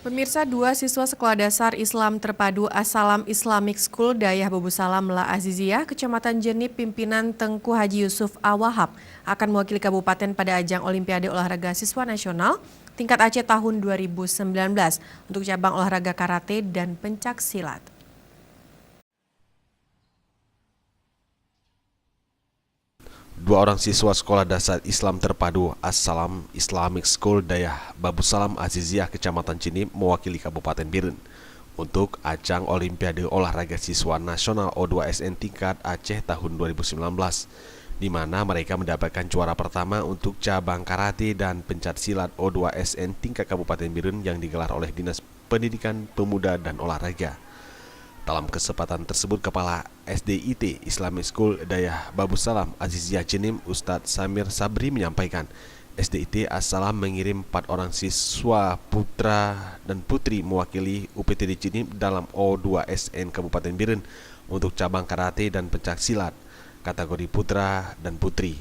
Pemirsa, dua siswa sekolah dasar Islam terpadu As-Salam Islamic School Dayah Babusalam La Aziziyah, Kecamatan Jenib, pimpinan Tengku Haji Yusuf Awahab, akan mewakili kabupaten pada ajang Olimpiade Olahraga Siswa Nasional tingkat Aceh tahun 2019 untuk cabang olahraga karate dan pencak silat. Dua orang siswa sekolah dasar Islam terpadu As-Salam Islamic School Dayah Babusalam Aziziyah Kecamatan Jenib mewakili Kabupaten Biren untuk ajang Olimpiade Olahraga Siswa Nasional O2SN tingkat Aceh tahun 2019, di mana mereka mendapatkan juara pertama untuk cabang karate dan pencak silat O2SN tingkat Kabupaten Biren yang digelar oleh Dinas Pendidikan Pemuda dan Olahraga. Dalam kesempatan tersebut, Kepala SDIT Islamic School Dayah Babusalam Aziziyah Jenib, Ustadz Samir Sabri menyampaikan, SDIT As-Salam mengirim 4 orang siswa putra dan putri mewakili UPTD Jenib dalam O2SN Kabupaten Biren untuk cabang karate dan pencak silat kategori putra dan putri.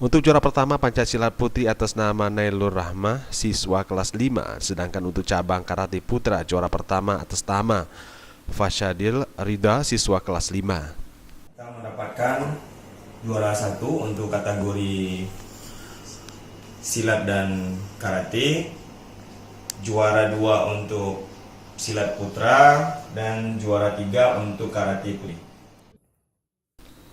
Untuk juara pertama pencaksilat putri atas nama Nailur Rahmah, siswa kelas 5, sedangkan untuk cabang karate putra juara pertama atas nama Fasyadil Rida, siswa kelas 5. Kita mendapatkan juara 1 untuk kategori silat dan karate, juara 2 untuk silat putra, dan juara 3 untuk karate putri.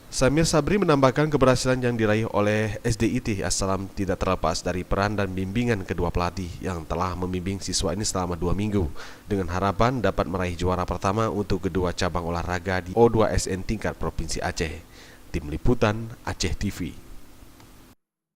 Samir Sabri menambahkan keberhasilan yang diraih oleh SDIT As-Salam tidak terlepas dari peran dan bimbingan kedua pelatih yang telah membimbing siswa ini selama 2 minggu dengan harapan dapat meraih juara pertama untuk kedua cabang olahraga di O2SN tingkat Provinsi Aceh. Tim Liputan Aceh TV.